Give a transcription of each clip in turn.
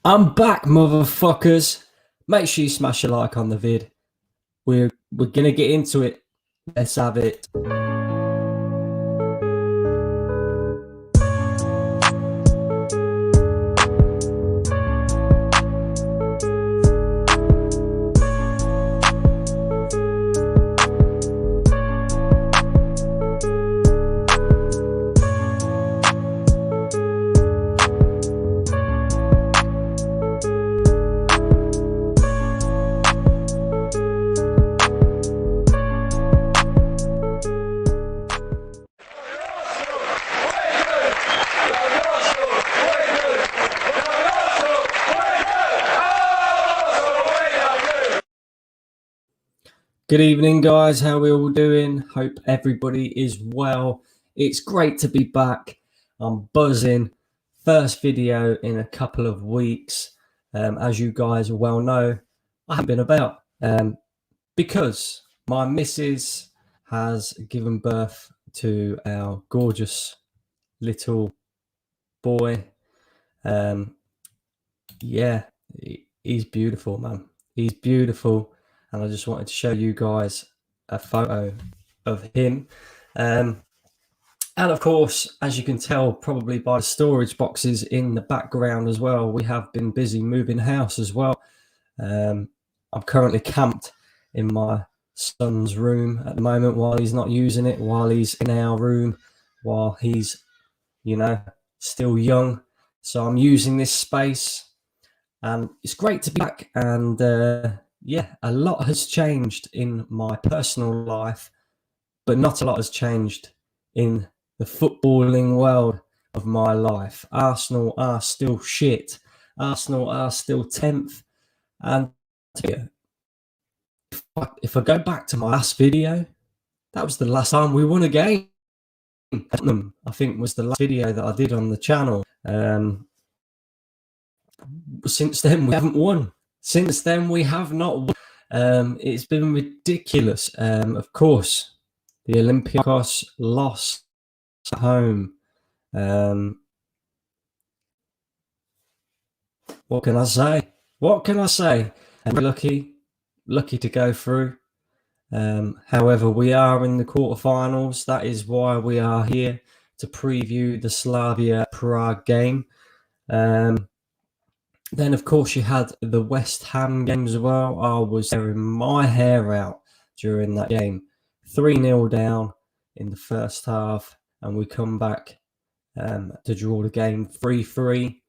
I'm back, motherfuckers. Make sure you smash a like on the vid. We're gonna get into it. Let's have it. Good evening, guys. How are we all doing? Hope everybody is well. It's great to be back. I'm buzzing. First video in a couple of weeks. As you guys well know, I haven't been about because my missus has given birth to our gorgeous little boy. Yeah, he's beautiful, man. He's beautiful. And I just wanted to show you guys a photo of him. And of course, as you can tell, probably by the storage boxes in the background as well, we have been busy moving house as well. I'm currently camped in my son's room at the moment while he's not using it, while he's in our room, while he's, still young. So I'm using this space, and it's great to be back. And yeah, a lot has changed in my personal life, but not a lot has changed in the footballing world of my life. Arsenal are still shit. Arsenal are still 10th. And if I go back to my last video, that was the last time we won a game. I think was the last video that I did on the channel. Since then, we haven't won. Since then, we have not won. It's been ridiculous. Of course, the Olympiacos lost at home. What can I say? What can I say? And we're lucky to go through. However, we are in the quarterfinals. That is why we are here to preview the Slavia Prague game. Then, of course, you had the West Ham game as well. I was tearing my hair out during that game. 3-0 down in the first half, and we come back to draw the game 3-3.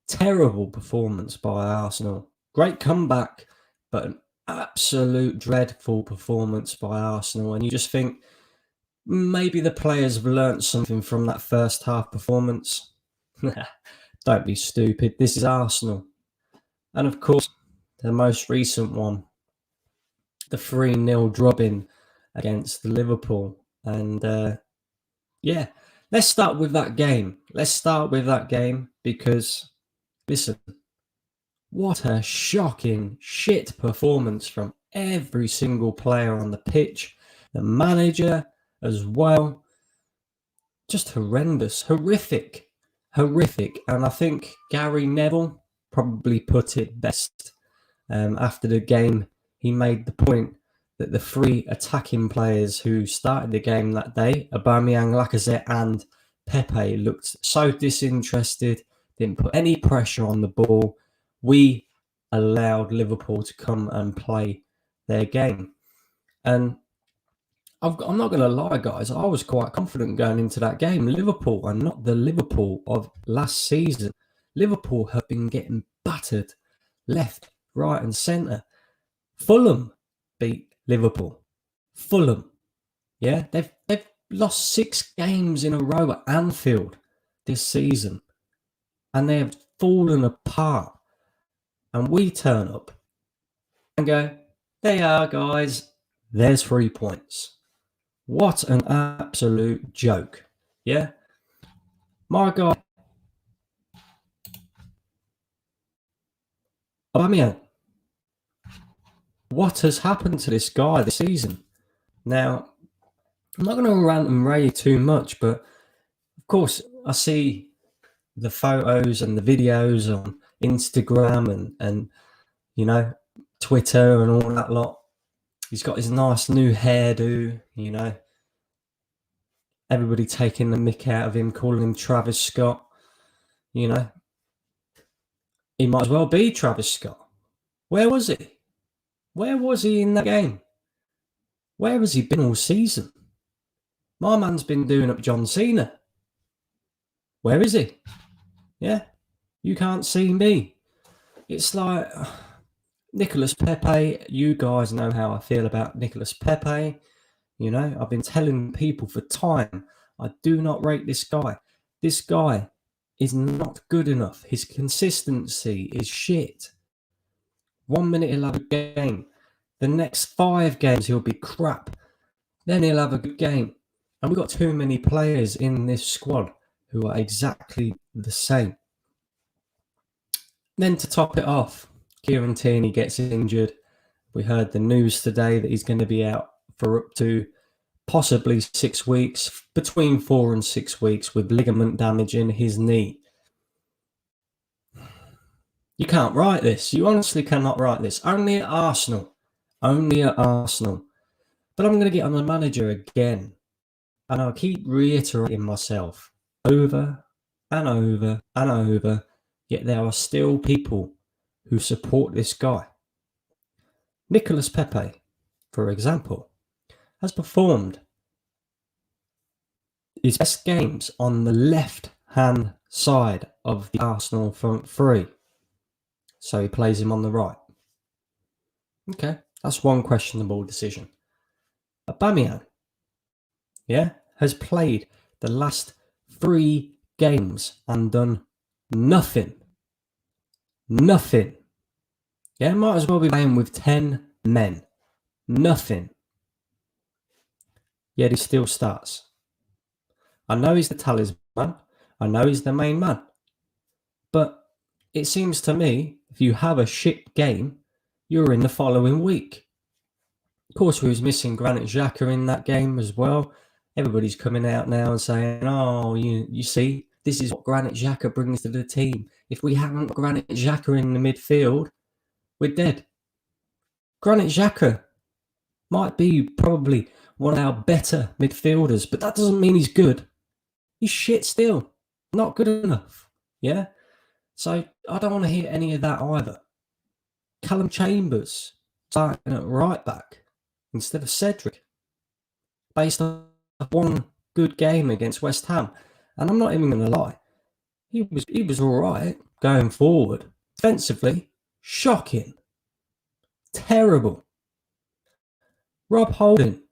Terrible performance by Arsenal. Great comeback, but an absolute dreadful performance by Arsenal. And you just think maybe the players have learnt something from that first half performance. Don't be stupid. This is Arsenal. And of course, the most recent one, the 3-0 drubbing against Liverpool. And yeah, let's start with that game. Because, listen, what a shocking shit performance from every single player on the pitch. The manager as well. Just horrendous, horrific. And I think Gary Neville probably put it best. After the game, he made the point that the three attacking players who started the game that day, Aubameyang, Lacazette and Pepe, looked so disinterested, didn't put any pressure on the ball. We allowed Liverpool to come and play their game. And I'm not going to lie, guys. I was quite confident going into that game. Liverpool are not the Liverpool of last season. Liverpool have been getting battered left, right and centre. Fulham beat Liverpool. Fulham. Yeah, they've lost 6 games in a row at Anfield this season. And they have fallen apart. And we turn up and go, there you are, guys. There's 3 points. What an absolute joke. Yeah? My God. Aubameyang. What has happened to this guy this season? Now, I'm not going to rant and rave too much, but of course, I see the photos and the videos on Instagram and you know, Twitter and all that lot. He's got his nice new hairdo, you know. Everybody taking the mick out of him, calling him Travis Scott. You know, he might as well be Travis Scott. Where was he? Where was he in that game? Where has he been all season? My man's been doing up John Cena. Where is he? Yeah, you can't see me. It's like Nicolas Pepe. You guys know how I feel about Nicolas Pepe. You know, I've been telling people for time, I do not rate this guy. This guy is not good enough. His consistency is shit. 1 minute he'll have a game. The next 5 games he'll be crap. Then he'll have a good game. And we've got too many players in this squad who are exactly the same. Then to top it off, Kieran Tierney gets injured. We heard the news today that he's going to be out for up to possibly 6 weeks, between 4 and 6 weeks, with ligament damage in his knee. You can't write this. You honestly cannot write this. Only at Arsenal. Only at Arsenal. But I'm going to get on the manager again. And I'll keep reiterating myself over and over and over. Yet there are still people who support this guy. Nicolas Pepe, for example, has performed his best games on the left-hand side of the Arsenal front three. So he plays him on the right. Okay, that's one questionable decision. Aubameyang, has played the last 3 games and done nothing. Nothing. Yeah, might as well be playing with 10 men. Nothing. Yet he still starts. I know he's the talisman. I know he's the main man. But it seems to me, if you have a shit game, you're in the following week. Of course, we was missing Granit Xhaka in that game as well. Everybody's coming out now and saying, oh, you see, this is what Granit Xhaka brings to the team. If we haven't got Granit Xhaka in the midfield, we're dead. Granit Xhaka might be probably one of our better midfielders, but that doesn't mean he's good. He's shit still. Not good enough. Yeah? So I don't want to hear any of that either. Callum Chambers starting at right back instead of Cedric, based on one good game against West Ham. And I'm not even going to lie, he was all right going forward. Defensively, shocking. Terrible. Rob Holding,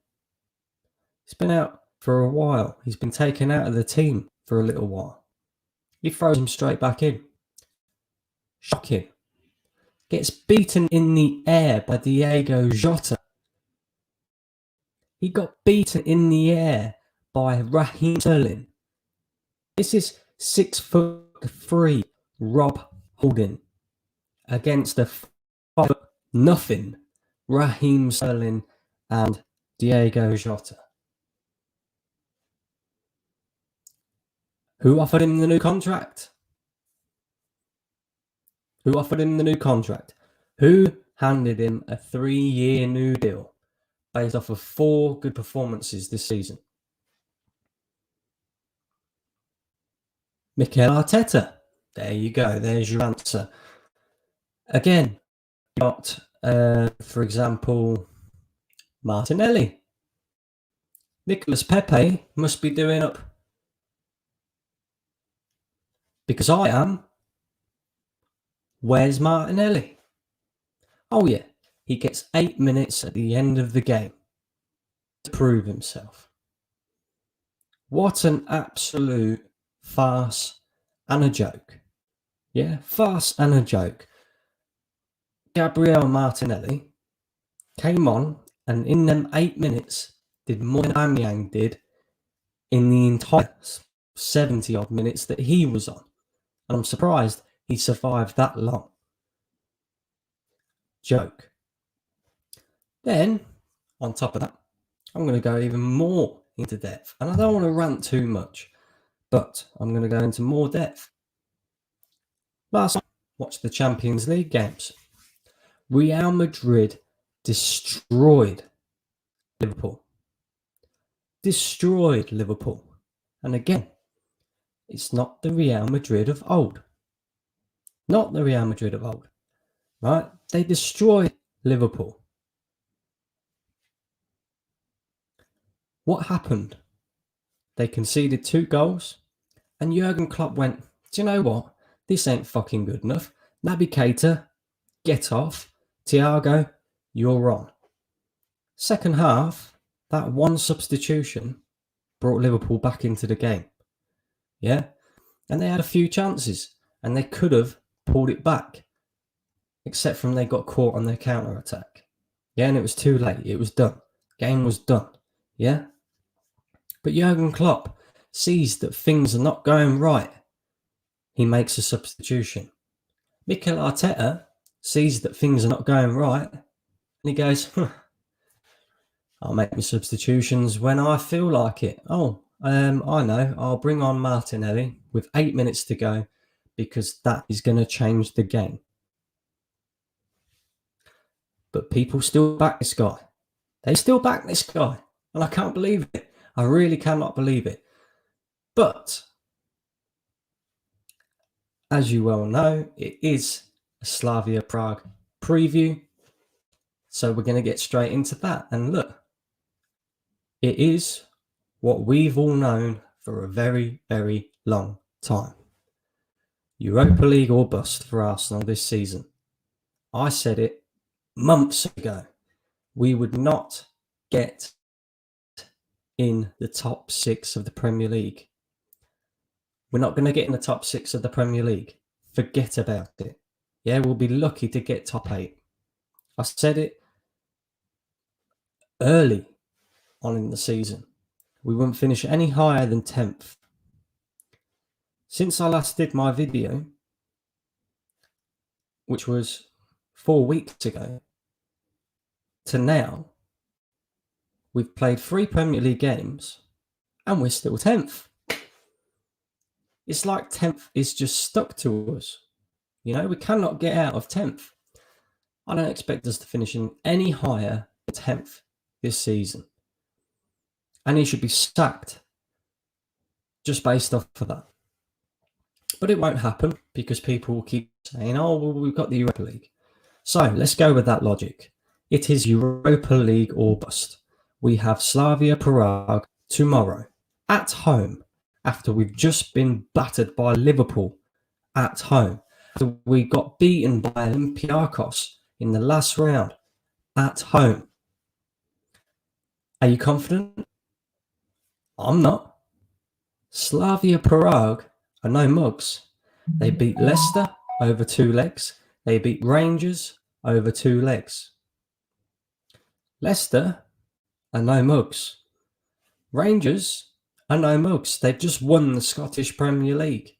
he's been out for a while. He's been taken out of the team for a little while. He throws him straight back in. Shocking. Gets beaten in the air by Diego Jota. He got beaten in the air by Raheem Sterling. This is 6'3" Rob Holding against a 5'0" Raheem Sterling and Diego Jota. Who offered him the new contract? Who offered him the new contract? Who handed him a 3-year new deal based off of 4 good performances this season? Mikel Arteta. There you go. There's your answer. Again, got, for example, Martinelli. Nicolas Pepe must be doing up because I am. Where's Martinelli? Oh yeah, he gets 8 minutes at the end of the game to prove himself. What an absolute farce and a joke. Yeah, farce and a joke. Gabriel Martinelli came on and in them 8 minutes did more than Aubameyang did in the entire 70 odd minutes that he was on. And I'm surprised he survived that long. Joke. Then, on top of that, I'm going to go even more into depth. And I don't want to rant too much, but I'm going to go into more depth. Last night, Watch the Champions League games. Real Madrid destroyed Liverpool. Destroyed Liverpool. And again, it's not the Real Madrid of old. Not the Real Madrid of old. Right? They destroyed Liverpool. What happened? They conceded 2 goals, and Jurgen Klopp went, do you know what? This ain't fucking good enough. Naby Keita, get off. Thiago, you're on. Second half, that one substitution brought Liverpool back into the game. Yeah? And they had a few chances, and they could have pulled it back, except from they got caught on their counter-attack. Yeah, and it was too late. It was done. Game was done. Yeah? But Jurgen Klopp sees that things are not going right. He makes a substitution. Mikel Arteta sees that things are not going right, and he goes, I'll make my substitutions when I feel like it. I know, I'll bring on Martinelli with 8 minutes to go because that is going to change the game. But people still back this guy. They still back this guy. And I can't believe it. I really cannot believe it. But, as you well know, it is a Slavia Prague preview. So we're going to get straight into that. And look, it is what we've all known for a very, very long time. Europa League or bust for Arsenal this season. I said it months ago. We would not get in the top 6 of the Premier League. We're not going to get in the top 6 of the Premier League. Forget about it. Yeah, we'll be lucky to get top 8. I said it early on in the season. We wouldn't finish any higher than 10th. Since I last did my video, which was 4 weeks ago, to now, we've played 3 Premier League games and we're still 10th. It's like 10th is just stuck to us. You know, we cannot get out of 10th. I don't expect us to finish in any higher than 10th this season. And he should be sacked just based off of that. But it won't happen because people will keep saying, oh, well, we've got the Europa League. So let's go with that logic. It is Europa League or bust. We have Slavia Prague tomorrow at home after we've just been battered by Liverpool at home. After we got beaten by Olympiacos in the last round at home. Are you confident? I'm not. Slavia Prague are no mugs. They beat Leicester over 2 legs. They beat Rangers over 2 legs. Leicester are no mugs. Rangers are no mugs. They've just won the Scottish Premier League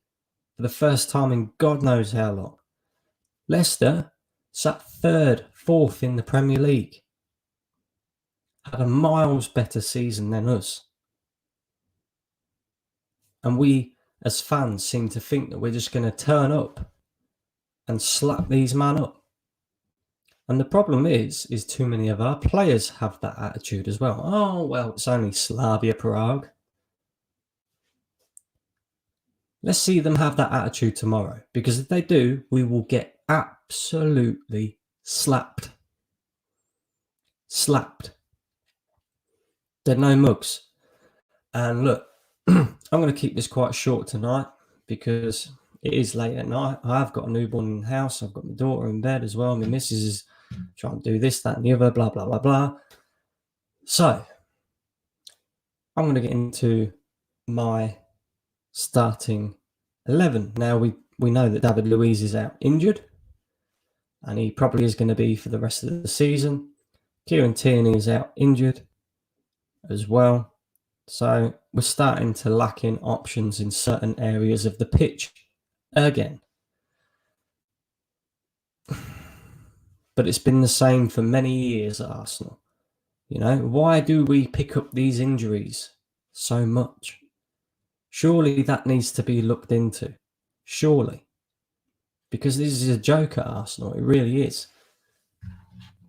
for the first time in God knows how long. Leicester sat 3rd, 4th in the Premier League. Had a miles better season than us. And we, as fans, seem to think that we're just going to turn up and slap these men up. And the problem is too many of our players have that attitude as well. Oh, well, it's only Slavia Prague. Let's see them have that attitude tomorrow. Because if they do, we will get absolutely slapped. Slapped. They're no mugs. And look, I'm going to keep this quite short tonight because it is late at night. I've got a newborn in the house. I've got my daughter in bed as well. My missus is trying to do this, that, and the other, blah, blah, blah, blah. So, I'm going to get into my starting 11. Now, we know that David Luiz is out injured, and he probably is going to be for the rest of the season. Kieran Tierney is out injured as well. So we're starting to lack in options in certain areas of the pitch again. But it's been the same for many years at Arsenal. You know, why do we pick up these injuries so much? Surely that needs to be looked into. Surely. because this is a joke at Arsenal. It really is.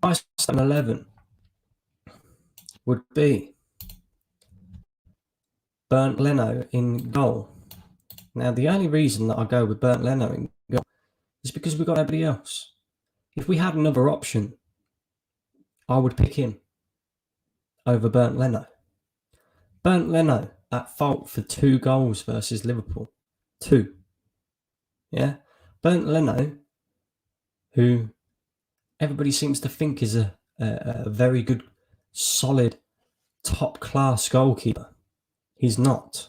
My starting 11 would be Bernd Leno in goal. Now, the only reason that I go with Bernd Leno in goal is because we've got nobody else. If we had another option, I would pick him over Bernd Leno. Bernd Leno at fault for 2 goals versus Liverpool. 2. Yeah? Bernd Leno, who everybody seems to think is a very good, solid, top-class goalkeeper. He's not.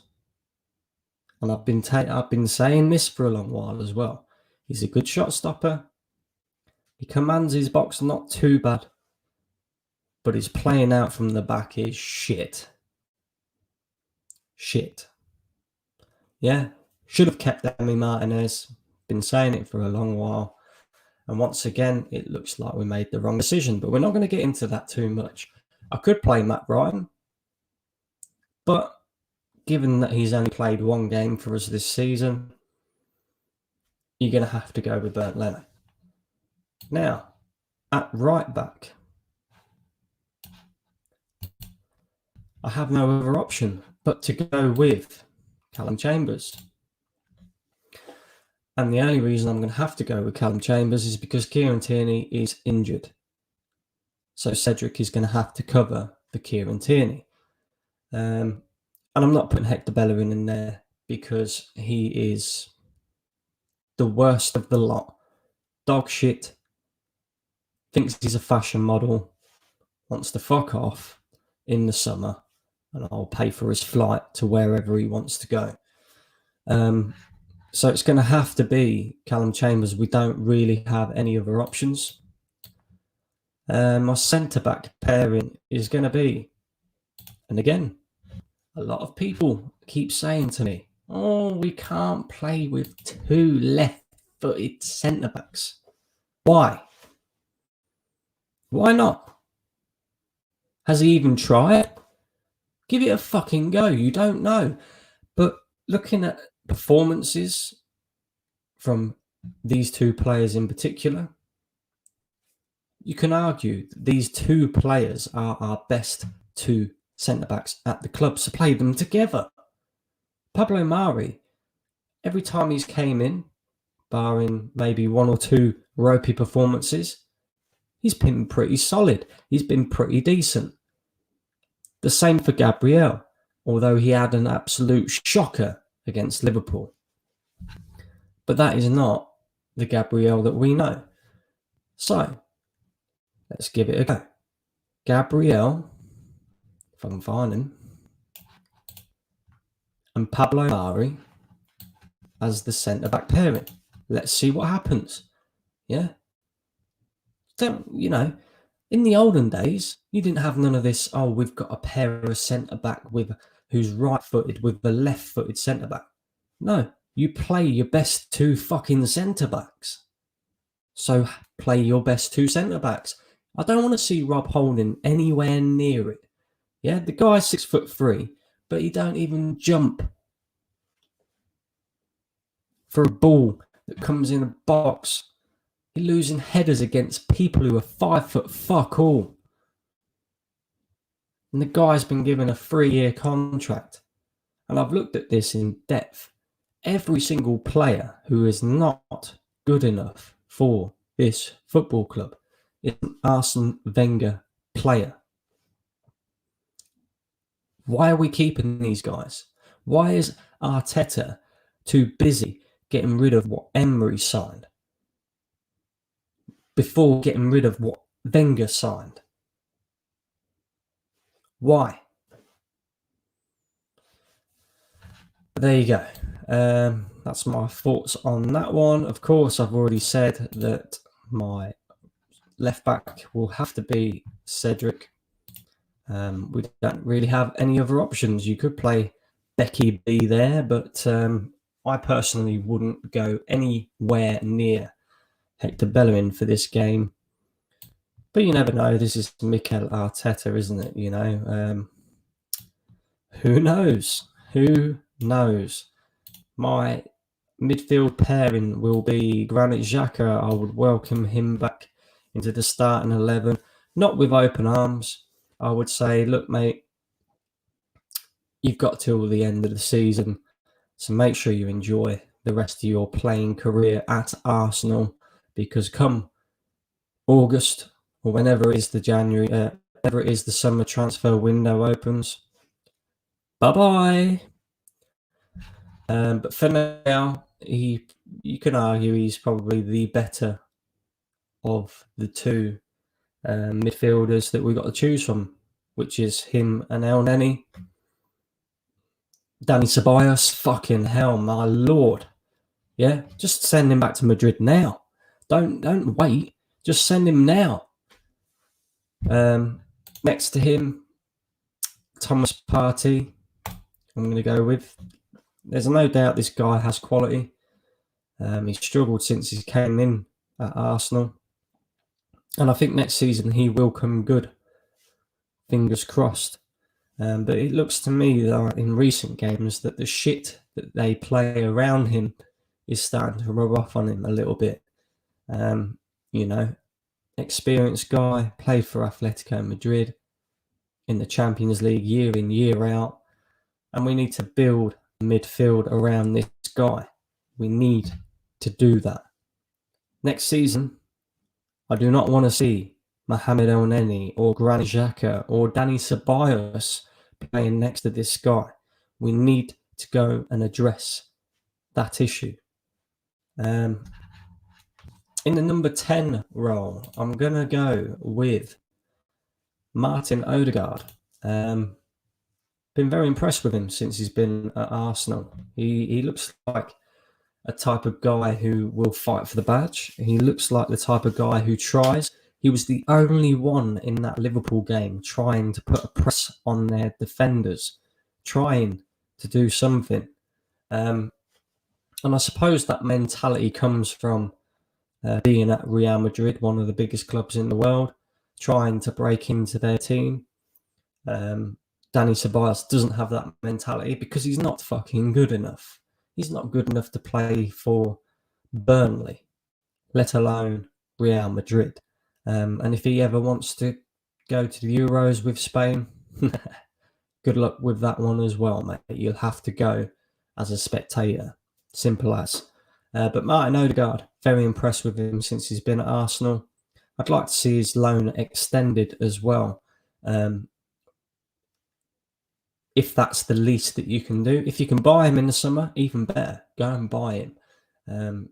And I've been saying this for a long while as well. He's a good shot stopper. He commands his box not too bad. But his playing out from the back is shit. Shit. Yeah? Should have kept Emi Martinez. Been saying it for a long while. And once again, it looks like we made the wrong decision. But we're not going to get into that too much. I could play Matt Ryan. But given that he's only played 1 game for us this season, you're going to have to go with Bernd Leno. Now, at right back, I have no other option but to go with Callum Chambers. And the only reason I'm going to have to go with Callum Chambers is because Kieran Tierney is injured. So Cedric is going to have to cover for Kieran Tierney. And I'm not putting Hector Bellerin in there because he is the worst of the lot. Dog shit. Thinks he's a fashion model. Wants to fuck off in the summer. And I'll pay for his flight to wherever he wants to go. So it's going to have to be Callum Chambers. We don't really have any other options. My centre-back pairing is going to be, and again, a lot of people keep saying to me, oh, we can't play with 2 left-footed centre-backs. Why? Why not? Has he even tried? Give it a fucking go. You don't know. But looking at performances from these 2 players in particular, you can argue that these 2 players are our best 2 centre-backs at the club, so play them together. Pablo Mari, every time he's came in, barring maybe 1 or 2 ropey performances, he's been pretty solid. He's been pretty decent. The same for Gabriel, although he had an absolute shocker against Liverpool. But that is not the Gabriel that we know. So, let's give it a go. Gabriel, if I can find him, and Pablo Mari as the centre-back pairing. Let's see what happens. Yeah? In the olden days, you didn't have none of this, oh, we've got a pair of centre-back who's right-footed with the left-footed centre-back. No, you play your best 2 fucking centre-backs. So play your best 2 centre-backs. I don't want to see Rob Holding anywhere near it. Yeah, the guy's 6'3", but he don't even jump for a ball that comes in a box. He's losing headers against people who are 5 foot fuck all. And the guy's been given a 3-year contract. And I've looked at this in depth. Every single player who is not good enough for this football club is an Arsene Wenger player. Why are we keeping these guys? Why is Arteta too busy getting rid of what Emery signed before getting rid of what Wenger signed? Why? There you go. That's my thoughts on that one. Of course, I've already said that my left back will have to be Cedric. We don't really have any other options. You could play Becky B there, but I personally wouldn't go anywhere near Hector Bellerin for this game. But you never know. This is Mikel Arteta, isn't it? Who knows? Who knows? My midfield pairing will be Granit Xhaka. I would welcome him back into the starting 11, not with open arms. I would say, look, mate, you've got till the end of the season, so make sure you enjoy the rest of your playing career at Arsenal, because come August or whenever it is whenever it is the summer transfer window opens, bye-bye. But for now, you can argue he's probably the better of the two midfielders that we got to choose from, which is him and El Neni. Dani Ceballos, fucking hell, my lord. Yeah, just send him back to Madrid now. Don't wait. Just send him now. Next to him, Thomas Partey, I'm going to go with. There's no doubt this guy has quality. He's struggled since he came in at Arsenal. And I think next season he will come good. Fingers crossed. But it looks to me that in recent games that the shit that they play around him is starting to rub off on him a little bit. Experienced guy, played for Atletico Madrid in the Champions League year in, year out. And we need to build midfield around this guy. We need to do that. Next season, I do not want to see Mohamed El Neni or Granit Xhaka or Dani Ceballos playing next to this guy. We need to go and address that issue. In the number 10 role, I'm going to go with Martin Odegaard. Been very impressed with him since he's been at Arsenal. He looks like a type of guy who will fight for the badge. He looks like the type of guy who tries. He was the only one in that Liverpool game trying to put a press on their defenders, trying to do something. And I suppose that mentality comes from being at Real Madrid, one of the biggest clubs in the world, trying to break into their team. Dani Ceballos doesn't have that mentality because he's not fucking good enough. He's not good enough to play for Burnley, let alone Real Madrid. And if he ever wants to go to the Euros with Spain, good luck with that one as well, mate. You'll have to go as a spectator. Simple as. But Martin Odegaard, very impressed with him since he's been at Arsenal. I'd like to see his loan extended as well. If that's the least that you can do. If you can buy him in the summer, even better. Go and buy him.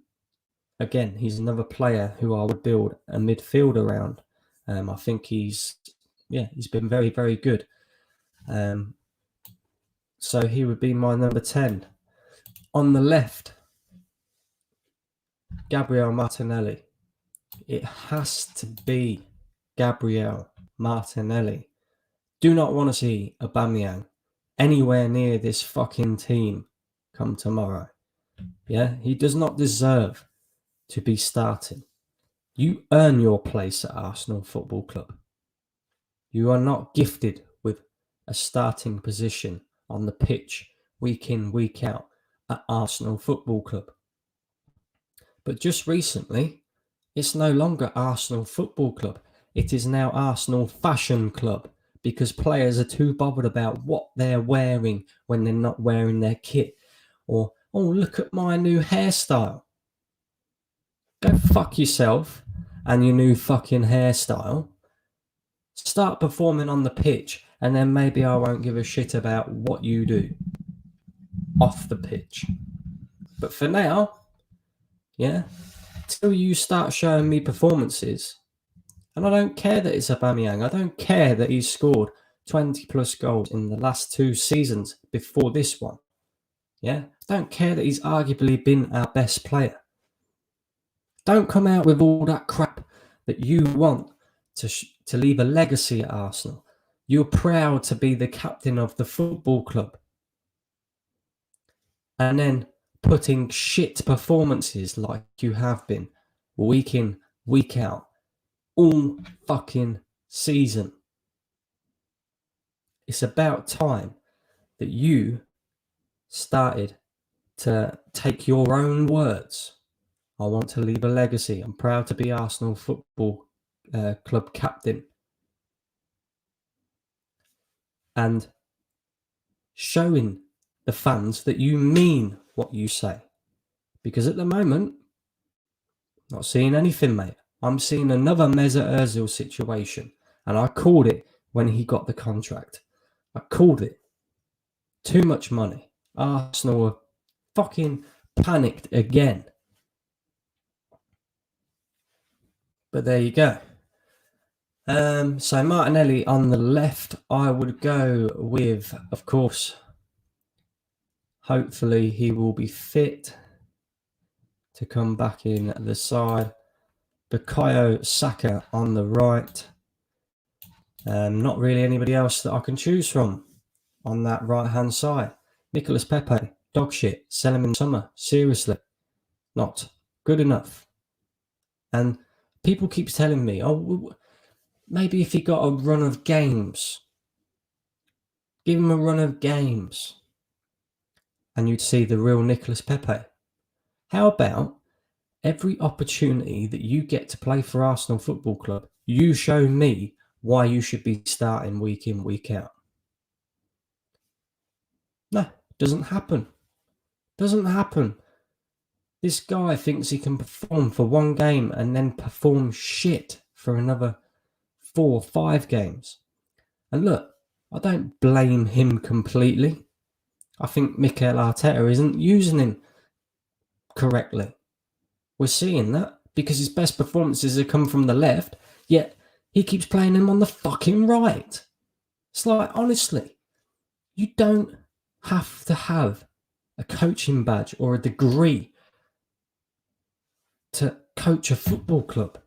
Again, he's another player who I would build a midfield around. I think he's been very, very good. So he would be my number 10. On the left, Gabriel Martinelli. It has to be Gabriel Martinelli. Do not want to see Aubameyang anywhere near this fucking team come tomorrow. Yeah, he does not deserve to be starting. You earn your place at Arsenal Football Club. You are not gifted with a starting position on the pitch week in, week out at Arsenal Football Club. But just recently, it's no longer Arsenal Football Club. It is now Arsenal Fashion Club, because players are too bothered about what they're wearing when they're not wearing their kit. Or, oh, look at my new hairstyle. Go fuck yourself and your new fucking hairstyle. Start performing on the pitch, and then maybe I won't give a shit about what you do off the pitch. But for now, yeah, till you start showing me performances, and I don't care that it's Aubameyang, I don't care that he's scored 20 plus goals in the last 2 seasons before this one. Yeah, don't care that he's arguably been our best player. Don't come out with all that crap that you want to leave a legacy at Arsenal. You're proud to be the captain of the football club. And then putting shit performances like you have been, week in, week out, all fucking season. It's about time that you started to take your own words. I want to leave a legacy. I'm proud to be Arsenal Football Club captain. And showing the fans that you mean what you say. Because at the moment, not seeing anything, mate. I'm seeing another Mesut Ozil situation. And I called it when he got the contract. I called it. Too much money. Arsenal are fucking panicked again. But there you go. So Martinelli on the left, I would go with, of course, hopefully he will be fit to come back in the side. Bukayo Saka on the right. Not really anybody else that I can choose from on that right-hand side. Nicolas Pepe, dog shit. Sell him in summer. Seriously. Not good enough. And people keep telling me, oh, maybe if he got a run of games. Give him a run of games. And you'd see the real Nicolas Pepe. How about every opportunity that you get to play for Arsenal Football Club, you show me why you should be starting week in, week out? No, doesn't happen. Doesn't happen. This guy thinks he can perform for one game and then perform shit for another 4 or 5 games. And look, I don't blame him completely. I think Mikel Arteta isn't using him correctly. We're seeing that because his best performances have come from the left, yet he keeps playing him on the fucking right. It's like, honestly, you don't have to have a coaching badge or a degree to coach a football club.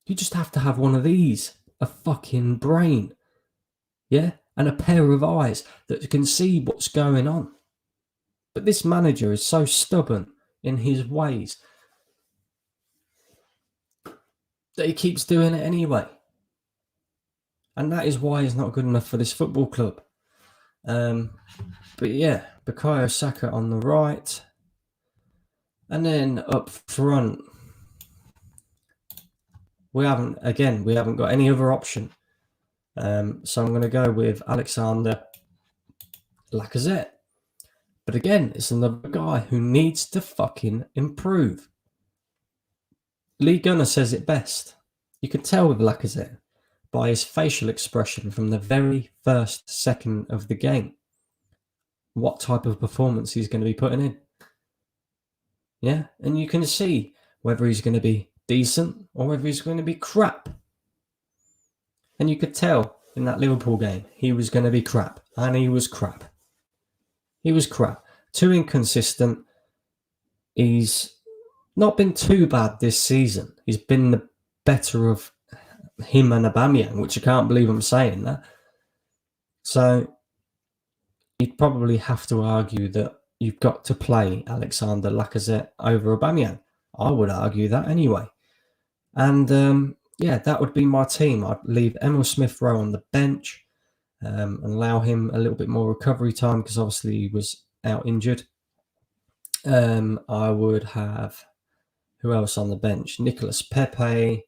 You just have to have one of these, a fucking brain, yeah, and a pair of eyes that can see what's going on. But this manager is so stubborn in his ways that he keeps doing it anyway. And that is why he's not good enough for this football club. But yeah, Bukayo Saka on the right. And then up front, we haven't got any other option. So I'm going to go with Alexander Lacazette. But again, it's another guy who needs to fucking improve. Lee Gunner says it best. You can tell with Lacazette by his facial expression from the very first second of the game what type of performance he's going to be putting in. Yeah, and you can see whether he's going to be decent or whether he's going to be crap. And you could tell in that Liverpool game he was going to be crap, and he was crap. He was crap. Too inconsistent. He's not been too bad this season. He's been the better of him and Aubameyang, which I can't believe I'm saying that. So you'd probably have to argue that you've got to play Alexander Lacazette over Aubameyang. I would argue that anyway. And yeah, that would be my team. I'd leave Emil Smith-Rowe on the bench and allow him a little bit more recovery time because obviously he was out injured. I would have, who else on the bench? Nicolas Pepe.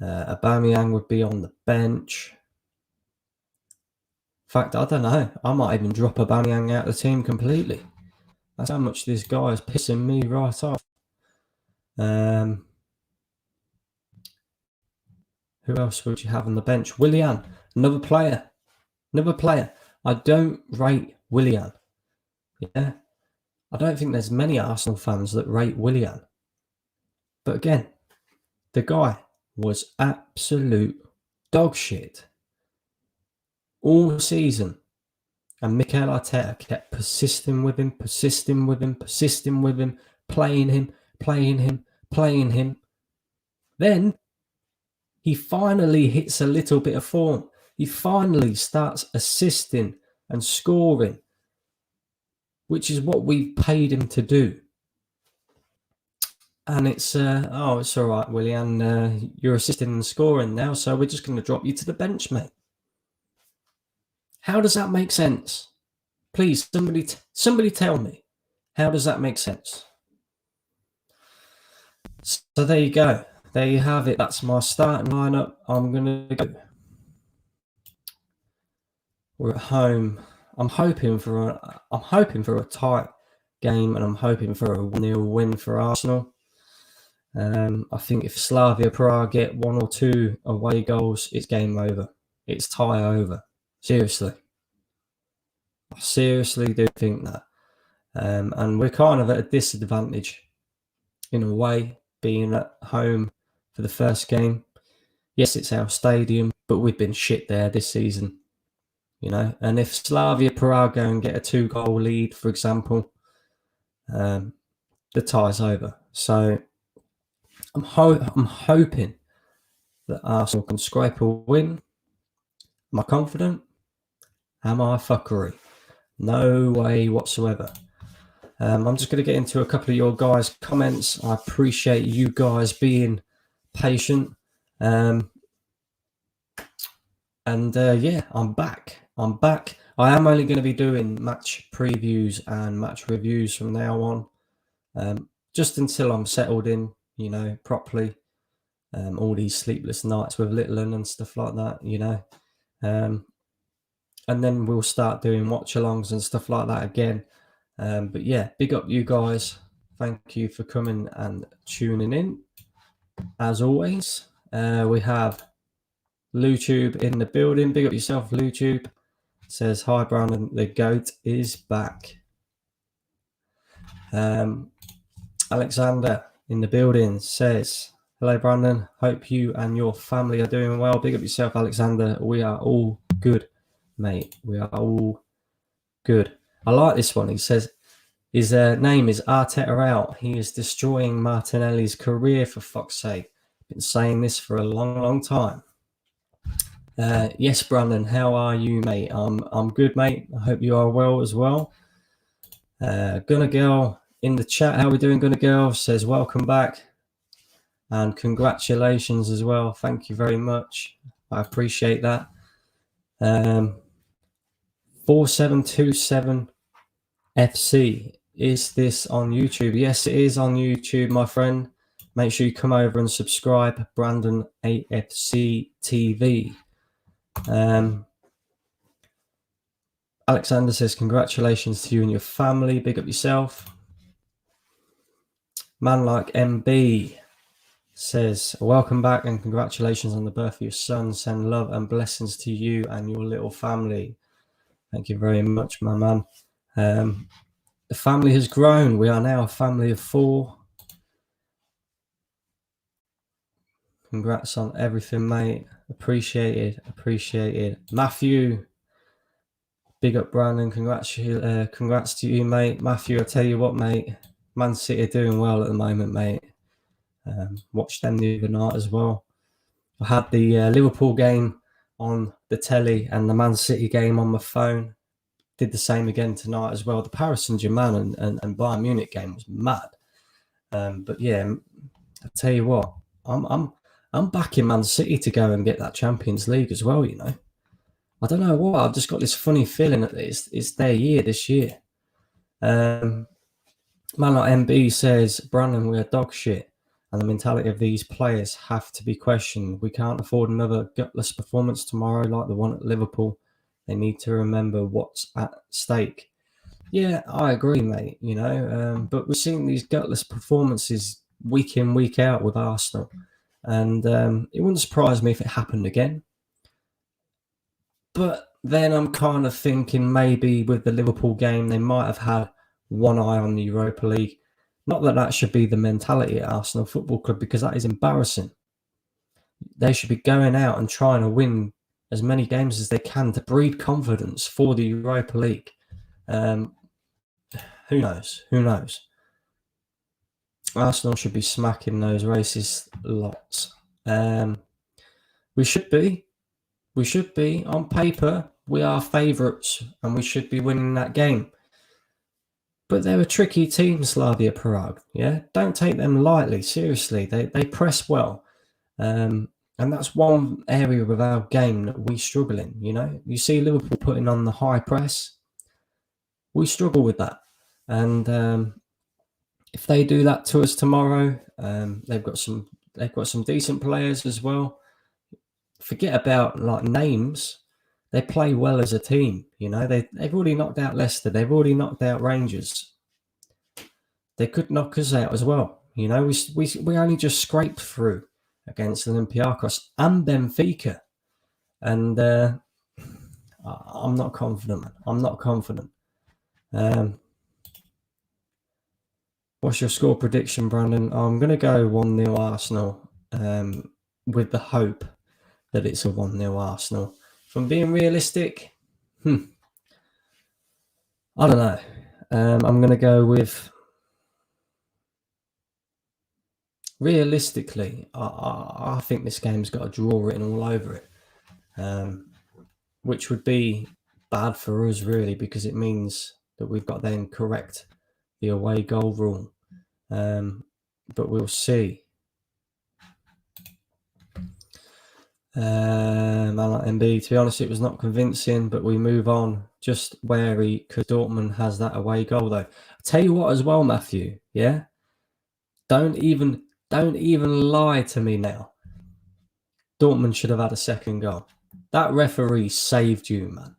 Aubameyang would be on the bench. In fact, I don't know. I might even drop Aubameyang out of the team completely. That's how much this guy is pissing me right off. Who else would you have on the bench? Willian, another player. I don't rate Willian. Yeah, I don't think there's many Arsenal fans that rate Willian. But again, the guy was absolute dog shit all season. And Mikel Arteta kept persisting with him, playing him. Then he finally hits a little bit of form. He finally starts assisting and scoring, which is what we've paid him to do. And it's all right, Willian, you're assisting and scoring now, so we're just going to drop you to the bench, mate. How does that make sense? Please, somebody tell me. How does that make sense? So there you go. There you have it. That's my starting lineup. I'm going to go. We're at home. I'm hoping for a tight game, and I'm hoping for a 1-0 win for Arsenal. I think if Slavia Prague get 1 or 2 away goals, it's game over. It's tie over. Seriously. I seriously do think that. And we're kind of at a disadvantage in a way, being at home for the first game. Yes, it's our stadium, but we've been shit there this season. You know, and if Slavia Prague go and get a 2-goal lead, for example, the tie's over. So I'm hoping that Arsenal can scrape a win. Am I confident? Am I fuckery? No way whatsoever. I'm just going to get into a couple of your guys' comments. I appreciate you guys being patient. Yeah, I'm back. I am only going to be doing match previews and match reviews from now on, just until I'm settled in, you know, properly. All these sleepless nights with Little and stuff like that, you know. And then we'll start doing watch-alongs and stuff like that again. But yeah, big up you guys. Thank you for coming and tuning in. As always, we have LuTube in the building. Big up yourself, LuTube. Says, hi, Brandon. The GOAT is back. Alexander in the building says, hello, Brandon. Hope you and your family are doing well. Big up yourself, Alexander. We are all good, mate. We are all good. I like this one. He says, his name is Arteta Out. He is destroying Martinelli's career, for fuck's sake. Been saying this for a long, long time. Yes, Brandon, how are you, mate? I'm good, mate. I hope you are well as well. Gunner Girl in the chat. How are we doing, Gunner Girl? Says, welcome back. And congratulations as well. Thank you very much. I appreciate that. 4727 FC. Is this on YouTube? Yes, it is on YouTube, my friend. Make sure you come over and subscribe. Brandon AFC TV. Alexander says, congratulations to you and your family. Big up yourself. Man like MB says, welcome back and congratulations on the birth of your son. Send love and blessings to you and your little family. Thank you very much, my man. The family has grown. We are now a family of 4. Congrats on everything, mate. Appreciated. Matthew, big up, Brandon. Congrats to you, mate. Matthew, I tell you what, mate. Man City are doing well at the moment, mate. Watched them the other night as well. I had the Liverpool game on the telly and the Man City game on my phone. Did the same again tonight as well. The Paris Saint-Germain and Bayern Munich game was mad. But yeah, I tell you what, I'm backing Man City to go and get that Champions League as well, you know. I don't know why. I've just got this funny feeling that it's their year this year. Man like MB says, Brandon, we are dog shit. And the mentality of these players have to be questioned. We can't afford another gutless performance tomorrow like the one at Liverpool. They need to remember what's at stake. Yeah, I agree, mate. You know, but we're seeing these gutless performances week in, week out with Arsenal. And it wouldn't surprise me if it happened again. But then I'm kind of thinking maybe with the Liverpool game, they might have had one eye on the Europa League. Not that that should be the mentality at Arsenal Football Club, because that is embarrassing. They should be going out and trying to win as many games as they can to breed confidence for the Europa League. Who knows? Arsenal should be smacking those races lots. We should be on paper. We are favourites and we should be winning that game. But they're a tricky team, Slavia Prague. Yeah, don't take them lightly. Seriously, they press well, and that's one area of our game that we struggle in. You know, you see Liverpool putting on the high press. We struggle with that. And if they do that to us tomorrow, they've got some decent players as well. Forget about like names. They play well as a team. You know, they've already knocked out Leicester. They've already knocked out Rangers. They could knock us out as well. You know, we only just scraped through against Olympiacos and Benfica, and I'm not confident, man. I'm not confident. What's your score prediction, Brandon? I'm going to go 1-0 Arsenal, with the hope that it's a 1-0 Arsenal. If I'm being realistic, I don't know. I'm going to go with... Realistically, I think this game's got a draw written all over it, which would be bad for us, really, because it means that we've got to then correct the away goal rule. But we'll see. MB, to be honest, it was not convincing, but we move on. Just wary because Dortmund has that away goal, though. I'll tell you what, as well, Matthew. Yeah, don't even lie to me now. Dortmund should have had a second goal. That referee saved you, man.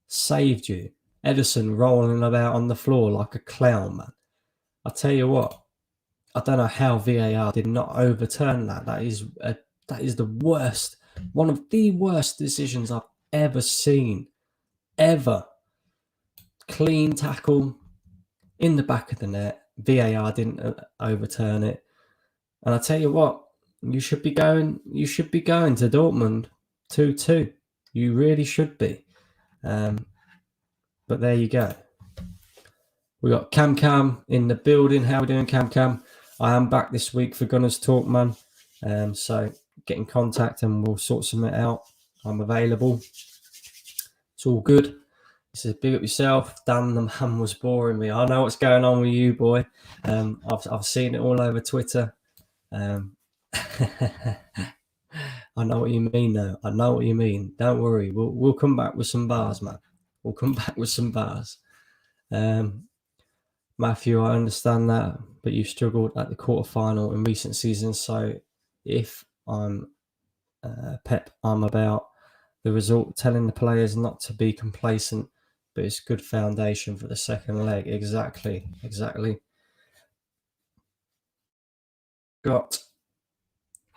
Saved you. Ederson rolling about on the floor like a clown, man. I tell you what, I don't know how VAR did not overturn that. That is the worst, one of the worst decisions I've ever seen. Ever. Clean tackle in the back of the net. VAR didn't overturn it. And I tell you what, you should be going to Dortmund 2-2. You really should be. But there you go. We got Cam in the building. How are we doing, Cam? I am back this week for Gunners Talk, man. So get in contact and we'll sort something out. I'm available. It's all good. He says, big up yourself. Dan the man was boring me. I know what's going on with you, boy. I've seen it all over Twitter. I know what you mean, though. I know what you mean. Don't worry. We'll come back with some bars, man. We'll come back with some bars. Matthew, I understand that, but you struggled at the quarter-final in recent seasons. So if I'm Pep, I'm about the result, telling the players not to be complacent, but it's good foundation for the second leg. Exactly. Got...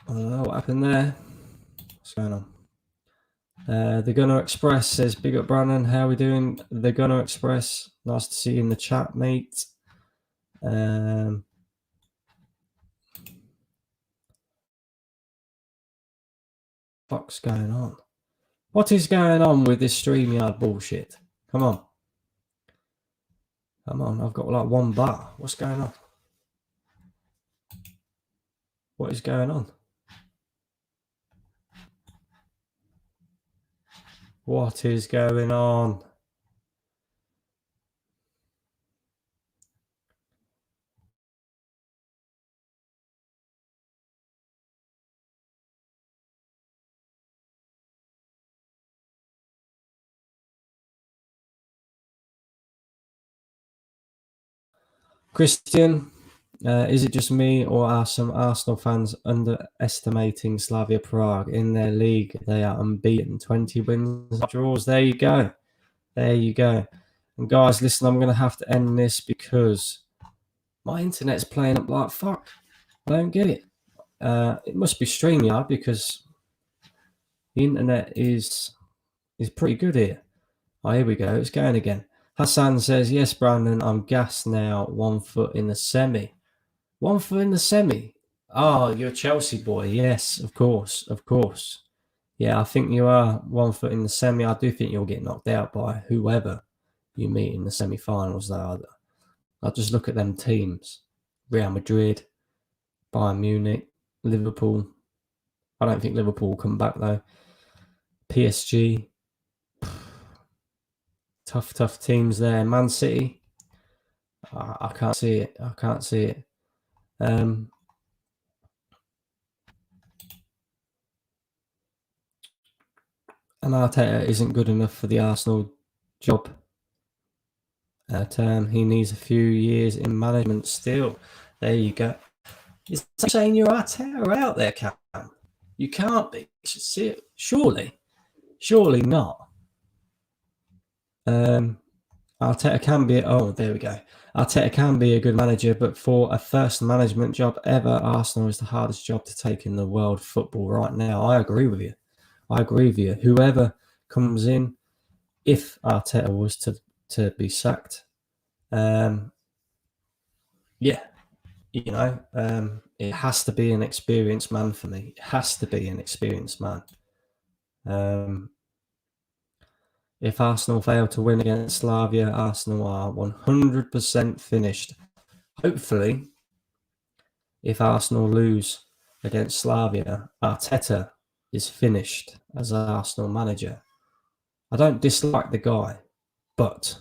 I don't know what happened there. What's going on? The Gunner Express says, big up Brandon, how are we doing? The Gunner Express, nice to see you in the chat, mate. What's going on? What is going on with this StreamYard bullshit? Come on, I've got like one bar. What's going on? What is going on? What is going on? Christian, is it just me or are some Arsenal fans underestimating Slavia Prague in their league? They are unbeaten, 20 wins, draws. There you go. And guys, listen, I'm going to have to end this because my internet's playing up like fuck. I don't get it. It must be StreamYard because the internet is pretty good here. Oh, here we go. It's going again. Hassan says, yes, Brandon, I'm gassed now. 1 foot in the semi. 1 foot in the semi. Oh, you're a Chelsea boy. Yes, of course. Yeah, I think you are 1 foot in the semi. I do think you'll get knocked out by whoever you meet in the semi-finals, though. I'll just look at them teams. Real Madrid, Bayern Munich, Liverpool. I don't think Liverpool will come back, though. PSG. Tough teams there. Man City. I can't see it. And Arteta isn't good enough for the Arsenal job. He needs a few years in management still. There you go. Is that saying you're Arteta out there, Cam? You can't be. Surely not. Arteta can be. Oh, there we go. Arteta can be a good manager, but for a first management job ever, Arsenal is the hardest job to take in the world football right now. I agree with you. Whoever comes in, if Arteta was to be sacked, yeah, it has to be an experienced man for me. It has to be an experienced man. If Arsenal fail to win against Slavia, Arsenal are 100% finished. Hopefully, if Arsenal lose against Slavia, Arteta is finished as Arsenal manager. I don't dislike the guy, but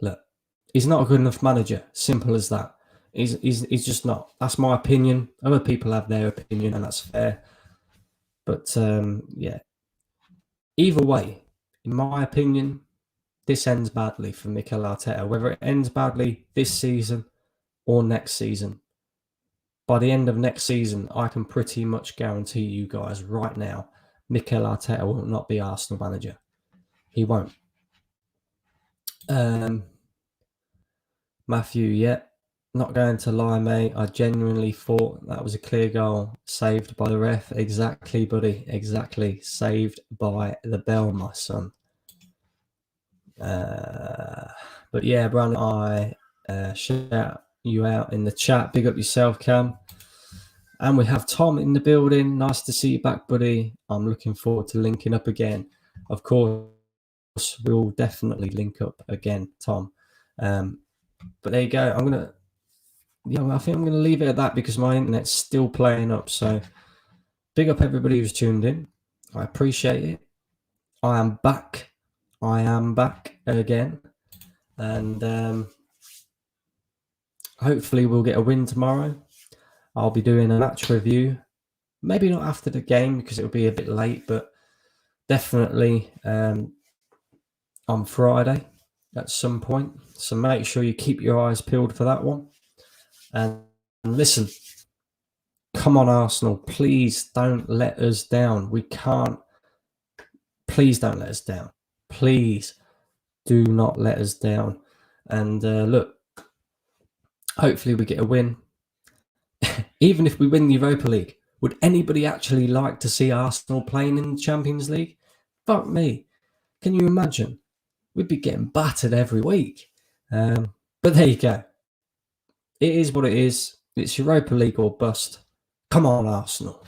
look, he's not a good enough manager. Simple as that. He's just not. That's my opinion. Other people have their opinion, and that's fair. But yeah, either way, in my opinion, this ends badly for Mikel Arteta. Whether it ends badly this season or next season, by the end of next season, I can pretty much guarantee you guys right now, Mikel Arteta will not be Arsenal manager. He won't. Matthew, yeah, not going to lie, mate. I genuinely thought that was a clear goal, saved by the ref. Exactly, buddy. Exactly, saved by the bell, my son. But yeah, Brandon, I shout you out in the chat. Big up yourself, Cam. And we have Tom in the building. Nice to see you back, buddy. I'm looking forward to linking up again. Of course, we'll definitely link up again, Tom. But there you go. I think I'm gonna leave it at that because my internet's still playing up. So big up everybody who's tuned in. I appreciate it. I am back again, and hopefully we'll get a win tomorrow. I'll be doing a match review, maybe not after the game because it'll be a bit late, but definitely on Friday at some point. So make sure you keep your eyes peeled for that one. And listen, come on, Arsenal, please don't let us down. We can't. Please don't let us down. Please do not let us down. And look, hopefully we get a win. Even if we win the Europa League, would anybody actually like to see Arsenal playing in the Champions League? Fuck me. Can you imagine? We'd be getting battered every week. But there you go. It is what it is. It's Europa League or bust. Come on, Arsenal.